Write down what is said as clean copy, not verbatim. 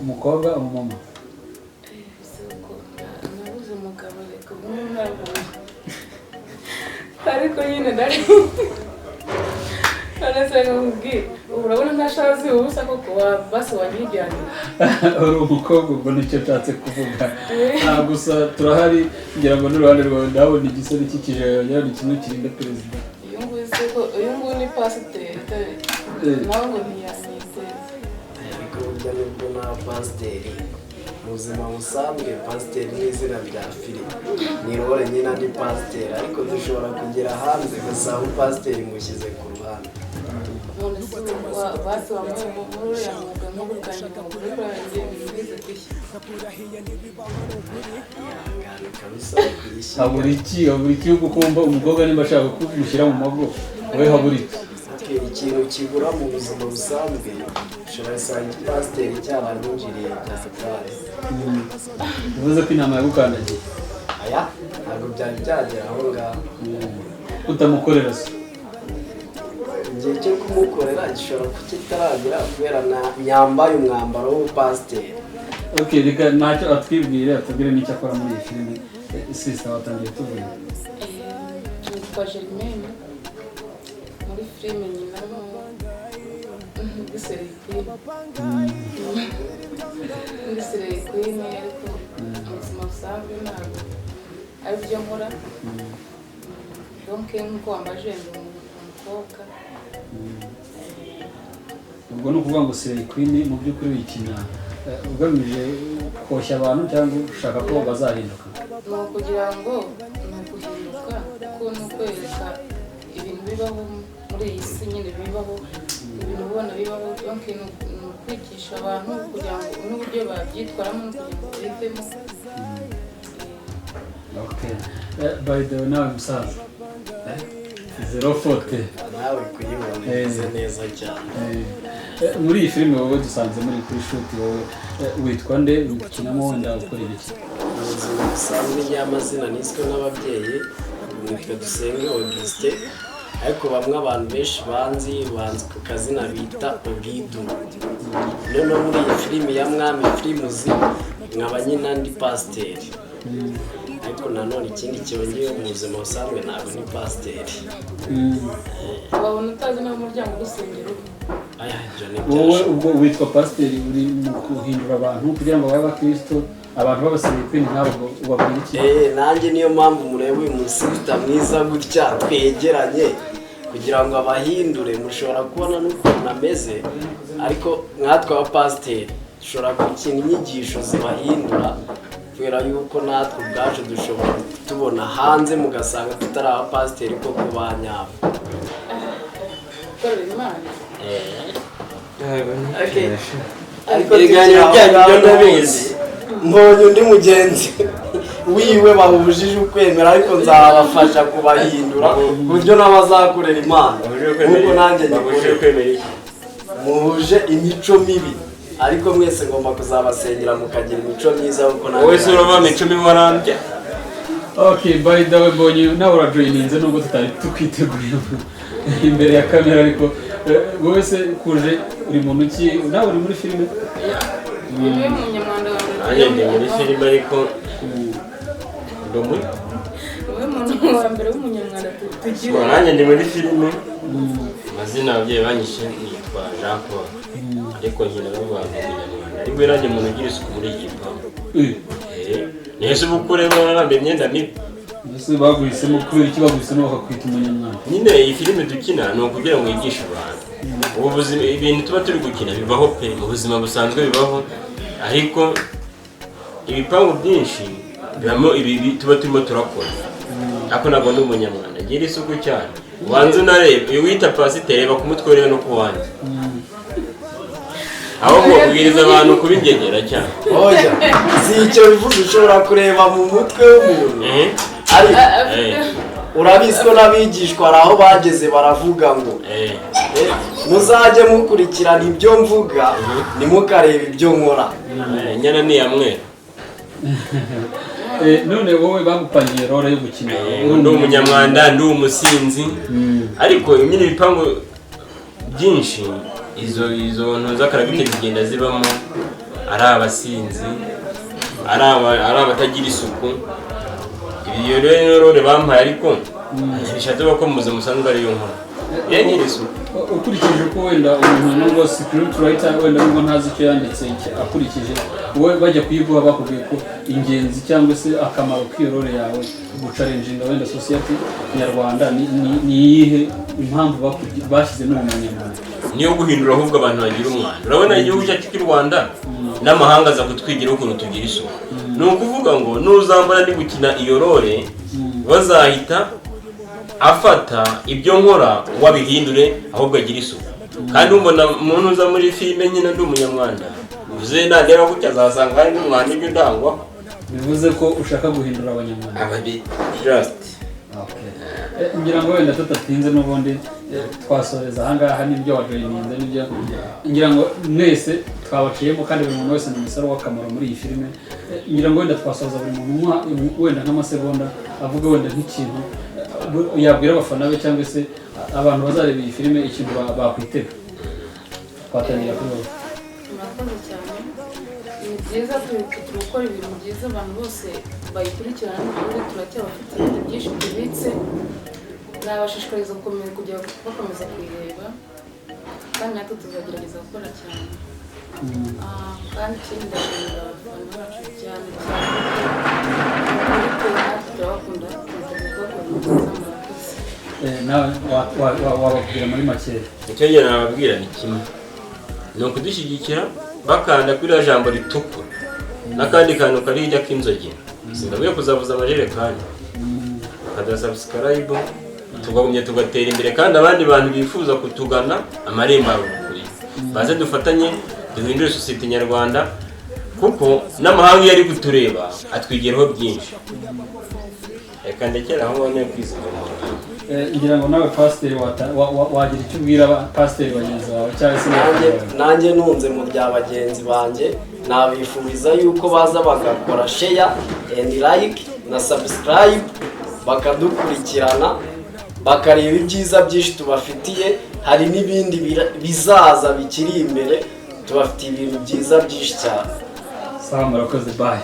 umukobwa umumama nabuze umugabo reka umwe ariko nyine ndari Anasema nkubwire urabona ntashazi ubusa koko basi wanyijyanye uri umukobwa ubwo nicyo nshatse kuvuga gusa turahari ngira ngo n'uruhande rwawe ndabona igisore cy'ikijaya ni kimwe kirinda perezida uyu nguyu ni pasiteri nawe ngo ntiyanyiteze ariko burya nibwo na pasiteri muzima busanzwe pasiteri n'izina rya filime ni role nyine andi pasiteri ariko dushobora kugera hanze gasanga pasiteri mushyize ku ruhande none se basi wambaye muri uriya mwuga nko gukangira umugore kuri ayanjye bivuze kwishya habura iki yo kukumva umukobwa nimba ashaka kumushyira mu mago wowe habura iki ikintu kibura mu buzima busanzwe ushobora gusanga pasiteri cyaranyinjiriye bya satani bivuze ko inama yagukandagiye aya ntabwo byari byagera aho ngaho utamukorera se igihe cyo kumukorera gishobora kukitaragera kubera nyambaye umwambaro w'ubupasiteri reka ntacyo atwibwire atubwire n'icyo akora muri iyi filime sisita watangiye tuvuye nitwa Germaine muri filime nyina Gisere Queen ariko ubuzima busanzwe ntabwo ari byo nkora donc nk'uko wambaje umukobwa ubwo ni ukuvuga ngo Sire Queen mu by'ukuri wikina ugamije koshya abantu cyangwa ushaka ko bazahinduka ni ukugira ngo ni uguhinduka kuko ni ukwereka ibintu bibaho muri iyi si nyine bibaho ibintu ubona bibaho donc ni ukwigisha abantu kugira ngo n'uburyo babyitwaramo no kugira ngo bivemo by the way nawe musaza zero fote nawe kuyibona neza neza cyane muri iyi filime wowe dusanze muri kuri shoot wowe witwa nde ukinamo wenda ukora ibiki ubuzima busanzwe y'amazina niswe n'ababyeyi nitwe Dusenge Auguste ariko bamwe abantu benshi banzi ku kazina bita Obidu noneho muri iyi filime ya Mwami Primuzi nkaba nyina ndi pasiteri ariko nanone ikindi cyongeye mu buzima busanzwe ntabwo ni pasiteri wabona utazi n'umuryango w'urusengero wowe ubwo witwa pasiteri uri mu guhindura abantu kugira ngo babe abakristo abantu babasabye kwini ntabwo ubabwira iki nanjye niyo mpamvu mureba uyu musita mwiza gutya twegeranye kugira ngo abahindure mushobora kubona n'ukuntu ameze ariko nkatwe abapasiteri dushobora gukina inyigisho zibahindura kubera yuko natwe ubwacu dushobora tubona hanze mugasanga tutari abapasiteri koko ba nyabo gukorera Imana ariko ibiganiro byanyu byo ndabizi mbonye undi mugenzi wiwe bahujije ukwemera ariko nzabafasha kubahindura ku buryo n'abazakorera Imana nk'uko nanjye muhuje imico mibi ariko mwese ngomba kuzabasengera mukagira imico myiza kuko nanjye wowe se urava imico mibi warambye by the way mbonye nawe urajoyininze nubwo tutari tukwiteguye imbere ya kamera ariko wowe se kuje uri muntu ki nawe uri muri filime niwe munyarwanda nanjye ndi muri filime ariko niwe muntu wa mbere w'umunyarwanda tugira nanjye ndi muri filime amazina ababyeyi banyishe yitwa Jean Paul ariko nkina n'abantu umunyarwanda ariko nanjye umuntu ugira isuku muri iki gipangu nese uba ukureba narambaye imyenda mibi ese baguhisemo kubera iki baguhisemo bakakwita umunyarwanda nyine iyi filime dukina ni ukugira ngo yigishe abantu ubu buzima ibintu tuba turi gukina bibaho pe mu buzima busanzwe bibaho ariko ibipangu byinshi bibamo ibi tuba turimo turakora ariko ntabwo ndi umunyarwanda ngira isuku cyane ubanza unareba iyo wita pasiteri reba ku mutwe urebe no ku wanjye aho kubwiriza abantu kubingegera cyane oya si icyo bivuze ushobora kureba mu mutwe w'umuntu urabizi ko n'abigishwa hari aho bageze baravuga ngo muzajye mukurikirana ibyo mvuga ntimukarebe ibyo nkora nyana ni iya mwera none wowe bagupangiye role yo gukina ndi umunyarwanda ndi umusinzi ariko nyine ibipangu byinshi izo ntu z'akaragiteri zigenda zibamo ari abasinzi, ari abatagira isuku. Iyo rero bampaye ariko bishatse ko muze musanzwe ariyo nkora yagira isuku. Ukurikije ko wenda umuntu nubwo script writer wenda nubwo ntazi icyo yanditse akurikije wowe bajya kuyiguha bakubwiye ko ingenzi cyangwa se akamaro k'iyo role yawe gucalenjinga wenda society nyarwanda ni iyihe impamvu bashyize n'umunyarwanda? Niyo guhindura ahubwo abantu bagira umwana. Urabona igihugu cyacu cy'u Rwanda n'amahanga aza kutwigira ukuntu tugira isuku. Ni ukuvuga ngo nuzambara ndi gukina iyo role bazahita afata ibyo nkora wabihindure ahubwo agira isuku. Kandi umbona umuntu uza muri filime nyine ndi umunyarwanda uvuze nandeba gutya azasanga hari n'umwana ibyo ndangwa. Bivuze ko ushaka guhindura abanyarwanda. Ababi just ngira ngo wenda tutatinze n'ubundi twasoreza ahangaha n'ibyo wajoyininze n'ibyo ngira ngo mwese twabaciyemo kandi buri muntu wese ni umusaro w'akamaro muri iyi filime. Ngira ngo wenda twasoza buri muntu wenda nk'amasegonda avuga wenda nk'ikintu yabwira abafana be cyangwa se abantu bazareba iyi filime ikintu bakwitega. Twatangira kuri wowe. Murakoze cyane. Ni byiza gukora ibintu byiza abantu bose bayikurikirana n'ubundi turacyabafite ibintu byinshi tubitse. Nabashishikariza kujya bakomeza kuyireba kandi natwe tuzagerageza gukora cyane. Kandi ikindi ndashimira abafana bacu cyane ariko natwe turabakunda nawe wababwira muri makeya? Icyo njye nababwira ni kimwe, ni ukudushyigikira bakanda kuri iriya jambo ritukura n'akandi kantu kari hirya k'inzogera. Singabuye kuzavuza amajerekani bakadura subscribe tugagumya tugatera imbere kandi abandi bantu bifuza kutugana amarembo arukuri baze dufatanye duhindure sosiyete nyarwanda kuko n'amahanga iyo ari kutureba atwigiraho byinshi. Reka ndekera aho none kwizigama. Ngira ngo nawe pasiteri wagira icyo ubwira pasiteri bagenzi bawe cyangwa se nanjye nunze mu rya bagenzi banjye nabifuriza yuko baza bagakora share and like na subscribe bakadukurikirana bakareba ibyiza byinshi tubafitiye. Hari n'ibindi bizaza bikiri imbere tubafitiye ibintu byiza byinshi cyane. Sawa murakoze, bye.